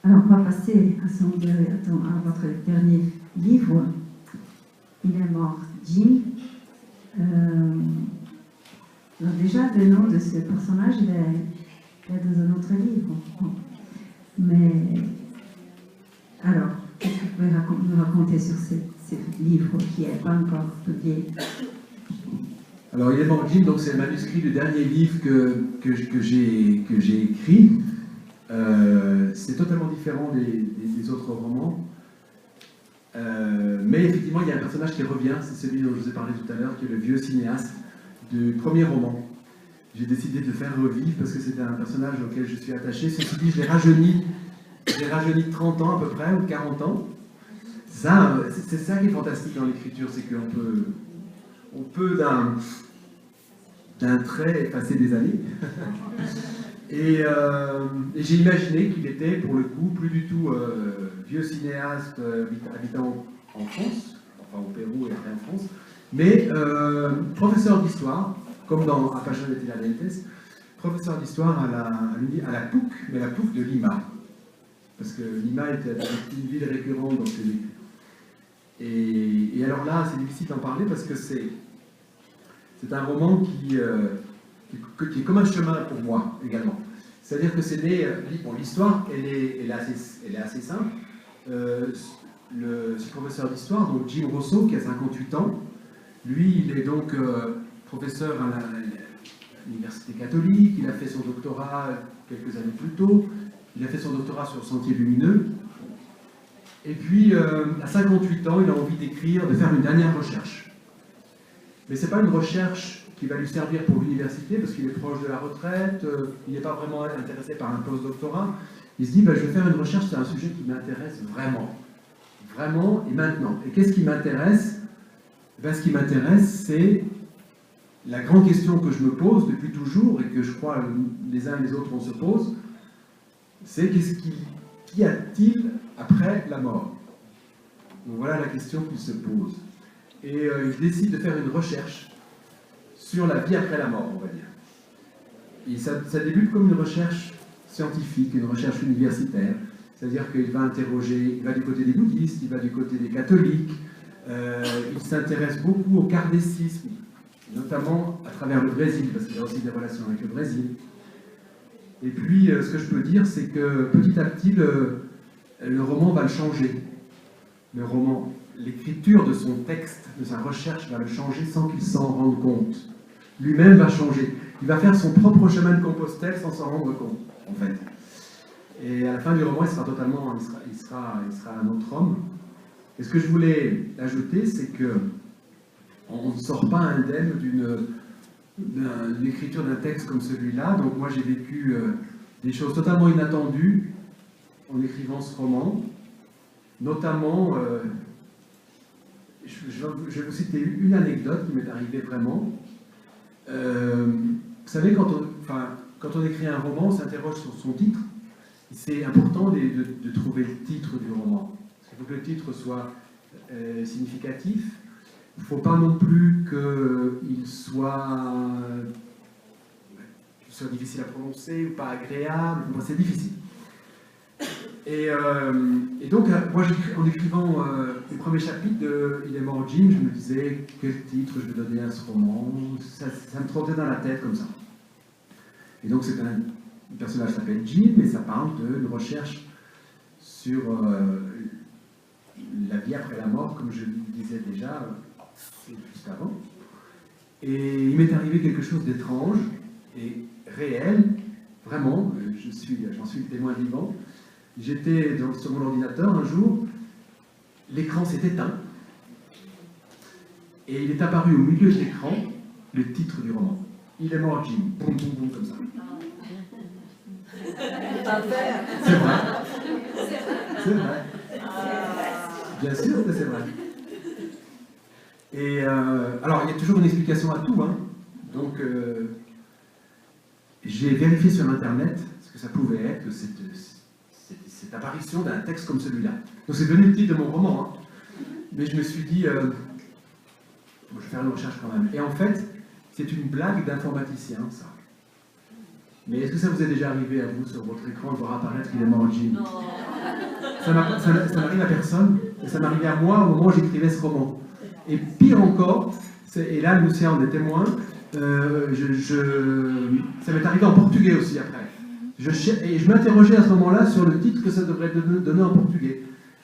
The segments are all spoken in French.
Alors, on va passer à votre dernier livre. Il est mort, Jim. Alors déjà, le nom de ce personnage, il est dans un autre livre. Mais, alors, qu'est-ce que vous pouvez nous raconter sur ce livre qui n'est pas encore publié? Alors, il est mort, Jim, donc c'est le manuscrit du dernier livre que j'ai écrit. C'est totalement différent des autres romans. Mais effectivement, il y a un personnage qui revient, c'est celui dont je vous ai parlé tout à l'heure, qui est le vieux cinéaste du premier roman. J'ai décidé de le faire revivre parce que c'était un personnage auquel je suis attaché. Ceci dit, je l'ai rajeuni de 30 ans à peu près, ou de 40 ans. C'est ça qui est fantastique dans l'écriture, c'est qu'on peut d'un trait effacer des années. Et j'ai imaginé qu'il était, pour le coup, plus du tout vieux cinéaste habitant en France, enfin au Pérou et après en France, mais professeur d'histoire, comme dans Apaixonado de Tiradentes, professeur d'histoire à la PUC, mais la PUC de Lima. Parce que Lima était une ville récurrente dans ses écrits. Et alors là, c'est difficile d'en parler parce que c'est un roman qui est comme un chemin pour moi également. C'est-à-dire que c'est né, bon, l'histoire, elle est assez simple. Ce professeur d'histoire, donc Jim Rosso, qui a 58 ans, lui, il est donc professeur à l'université catholique, il a fait son doctorat quelques années plus tôt, il a fait son doctorat sur Sentier lumineux, et puis à 58 ans, il a envie d'écrire, de faire une dernière recherche. Mais ce n'est pas une recherche qui va lui servir pour l'université, parce qu'il est proche de la retraite, il n'est pas vraiment intéressé par un post-doctorat. Il se dit, ben, je vais faire une recherche sur un sujet qui m'intéresse vraiment. Vraiment, et maintenant. Et qu'est-ce qui m'intéresse? Ben, ce qui m'intéresse, c'est la grande question que je me pose depuis toujours, et que je crois les uns et les autres on se pose, c'est qu'y a-t-il après la mort? Donc voilà la question qu'il se pose. Et il décide de faire une recherche sur la vie après la mort, on va dire. Et ça débute comme une recherche scientifique, une recherche universitaire, c'est-à-dire qu'il va interroger, il va du côté des bouddhistes, il va du côté des catholiques, il s'intéresse beaucoup au kardécisme, notamment à travers le Brésil, parce qu'il y a aussi des relations avec le Brésil. Et puis, ce que je peux dire, c'est que petit à petit, le roman va le changer. Le roman, l'écriture de son texte, de sa recherche, va le changer sans qu'il s'en rende compte. Lui-même va changer. Il va faire son propre chemin de Compostelle sans s'en rendre compte, en fait. Et à la fin du roman, il sera un autre homme. Et ce que je voulais ajouter, c'est que on ne sort pas indemne d'une l'écriture d'un texte comme celui-là. Donc moi j'ai vécu des choses totalement inattendues en écrivant ce roman, notamment, je vais vous citer une anecdote qui m'est arrivée vraiment. Vous savez, quand on écrit un roman, on s'interroge sur son titre. C'est important de trouver le titre du roman. Il faut que le titre soit significatif. Il ne faut pas non plus qu'il soit difficile à prononcer ou pas agréable. C'est difficile. Et donc, moi, en écrivant les premiers chapitres de Il est mort, Jim, je me disais quel titre je vais donner à ce roman. Ça me trottait dans la tête comme ça. Et donc, le personnage s'appelle Jim, et ça parle d'une recherche sur la vie après la mort, comme je le disais déjà juste avant. Et il m'est arrivé quelque chose d'étrange et réel, vraiment, j'en suis le témoin vivant. J'étais sur mon ordinateur un jour, l'écran s'est éteint, et il est apparu au milieu de l'écran le titre du roman. Il est mort, Jim. Boum, boum, boum, comme ça. C'est vrai. C'est vrai. Bien sûr que c'est vrai. Et alors, il y a toujours une explication à tout, hein. Donc, j'ai vérifié sur Internet ce que ça pouvait être, cette apparition d'un texte comme celui-là. Donc, c'est devenu le titre de mon roman, hein. Mais je me suis dit, je vais faire une recherche quand même. Et en fait, c'est une blague d'informaticien, ça. Mais est-ce que ça vous est déjà arrivé à vous, sur votre écran, de voir apparaître qu'il est mort, Jim? Ça n'arrive à personne, et ça m'arrivait à moi au moment où j'écrivais ce roman. Et pire encore, et là, Lucien en est témoin, ça m'est arrivé en portugais aussi après. Et je m'interrogeais à ce moment-là sur le titre que ça devrait donner en portugais.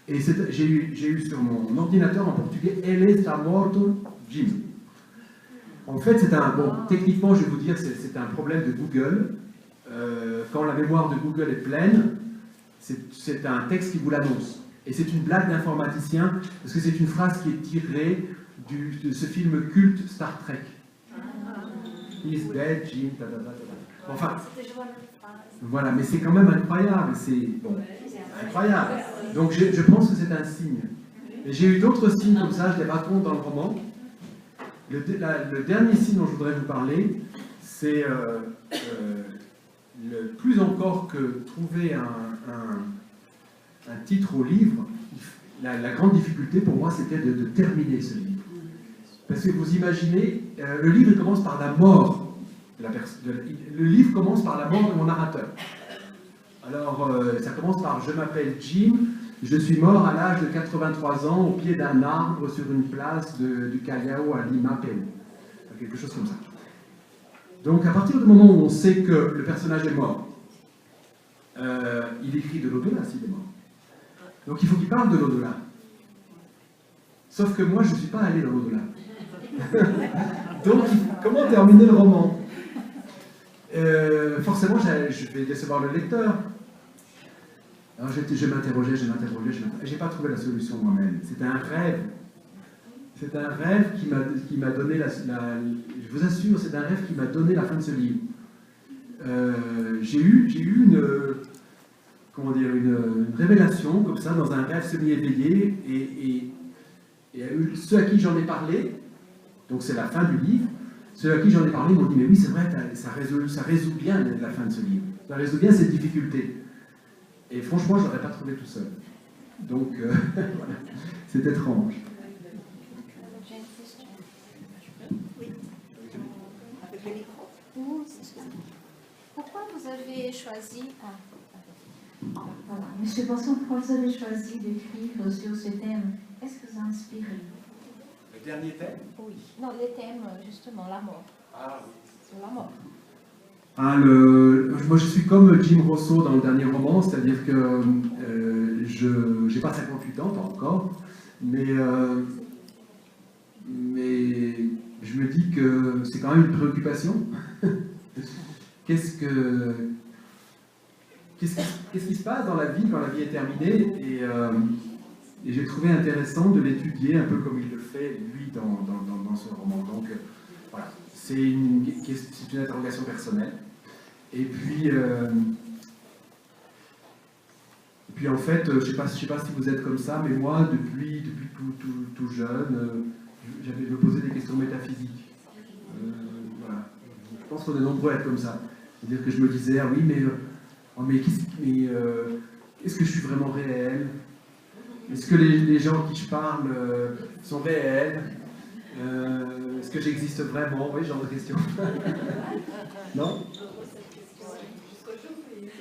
Et j'ai eu sur mon ordinateur en portugais « Elle está morto, Jim ». En fait, techniquement, je vais vous dire, c'est un problème de Google. Quand la mémoire de Google est pleine, c'est un texte qui vous l'annonce. Et c'est une blague d'informaticien, parce que c'est une phrase qui est tirée de ce film culte Star Trek. He's dead, Jim, Enfin, voilà, mais c'est quand même incroyable, incroyable. Donc je pense que c'est un signe. Et j'ai eu d'autres signes comme ça, je les raconte dans le roman. Le dernier signe dont je voudrais vous parler, c'est plus encore que trouver un titre au livre, la grande difficulté pour moi, c'était de terminer ce livre. Parce que vous imaginez, le livre commence par la mort. Le livre commence par la mort de mon narrateur. Alors, ça commence par « Je m'appelle Jim, je suis mort à l'âge de 83 ans au pied d'un arbre sur une place du Callao à Lima, Pérou. » Quelque chose comme ça. Donc, à partir du moment où on sait que le personnage est mort, il écrit de l'au-delà s'il est mort. Donc, il faut qu'il parle de l'au-delà. Sauf que moi, je ne suis pas allé dans l'au-delà. Donc, comment terminer le roman? Forcément, je vais décevoir le lecteur. Alors, je m'interrogeais, j'ai pas trouvé la solution moi-même. C'était un rêve. C'est un rêve qui m'a donné je vous assure, c'est un rêve qui m'a donné la fin de ce livre. J'ai eu une révélation comme ça dans un rêve semi-éveillé et ceux à qui j'en ai parlé, donc c'est la fin du livre, ceux à qui j'en ai parlé m'ont dit mais oui c'est vrai, ça résout bien la fin de ce livre, ça résout bien cette difficulté. Et franchement je ne l'aurais pas trouvé tout seul. Donc voilà, c'est étrange. J'ai une question. Oui. Avec le micro. Pourquoi vous avez choisi... Voilà. Monsieur Bosson, pourquoi vous avez choisi d'écrire sur ce thème? Qu'est-ce que vous a inspiré? Le dernier thème? Oui. Non, le thème, justement, la mort. Ah oui. Sur la mort. Moi je suis comme Jim Rosso dans le dernier roman, c'est-à-dire que je n'ai pas 58 ans, pas encore, mais je me dis que c'est quand même une préoccupation. Qu'est-ce qui se passe dans la vie quand la vie est terminée? Et j'ai trouvé intéressant de l'étudier un peu comme il le fait, lui, dans ce roman. Donc, voilà, c'est une interrogation personnelle. Et puis en fait, je ne sais pas si vous êtes comme ça, mais moi, depuis tout jeune, je me posais des questions métaphysiques. Voilà. Je pense qu'on est nombreux à être comme ça. C'est-à-dire que je me disais, ah oui, mais est-ce que je suis vraiment réel? Est-ce que les gens à qui je parle sont réels? Est-ce que j'existe vraiment? Oui, genre de questions. Non?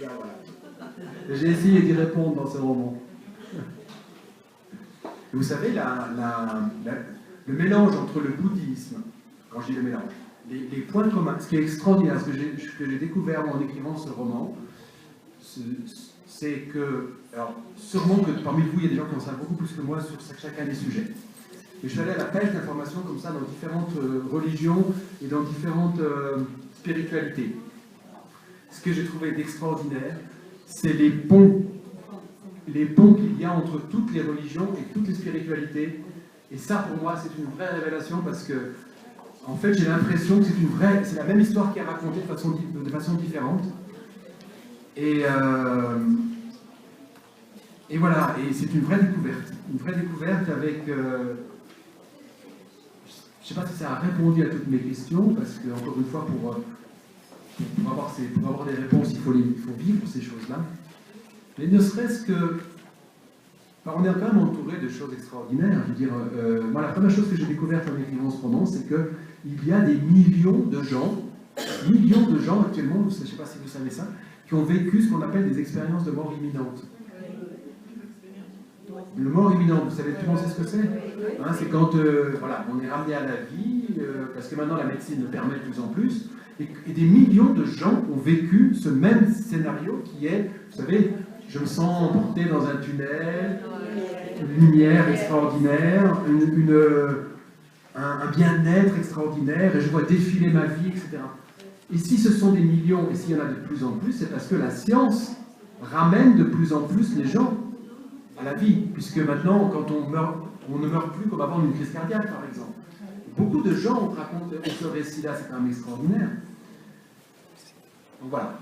Là, voilà. J'ai essayé d'y répondre dans ce roman. Et vous savez, le mélange entre le bouddhisme, quand je dis le mélange, les points communs, ce qui est extraordinaire, ce que j'ai découvert en écrivant ce roman, c'est que, alors sûrement que parmi vous, il y a des gens qui en savent beaucoup plus que moi sur chacun des sujets. Et je suis allé à la pêche d'informations comme ça dans différentes religions et dans différentes spiritualités. Ce que j'ai trouvé d'extraordinaire, c'est les ponts qu'il y a entre toutes les religions et toutes les spiritualités. Et ça, pour moi, c'est une vraie révélation parce que, en fait, j'ai l'impression que c'est la même histoire qui est racontée de façon différente. Et voilà, et c'est une vraie découverte avec... je ne sais pas si ça a répondu à toutes mes questions, parce que, encore une fois, pour avoir des réponses, il faut vivre ces choses-là. Mais ne serait-ce que... on est quand même entouré de choses extraordinaires. Je veux dire, moi, la première chose que j'ai découverte en écrivant ce roman, c'est qu'il y a des millions de gens millions de gens actuellement, je ne sais pas si vous savez ça, qui ont vécu ce qu'on appelle des expériences de mort imminente. Le mort imminente, vous savez, tout le monde sait ce que c'est, hein, c'est quand voilà, on est ramené à la vie, parce que maintenant la médecine le permet de plus en plus, et des millions de gens ont vécu ce même scénario qui est, vous savez, je me sens emporté dans un tunnel, une lumière extraordinaire, un bien-être extraordinaire, et je vois défiler ma vie, etc. Et si ce sont des millions, et s'il y en a de plus en plus, c'est parce que la science ramène de plus en plus les gens à la vie, puisque maintenant, quand on meurt, on ne meurt plus comme avant d'une crise cardiaque, par exemple. Beaucoup de gens racontent ce récit-là, c'est quand même extraordinaire. Donc voilà.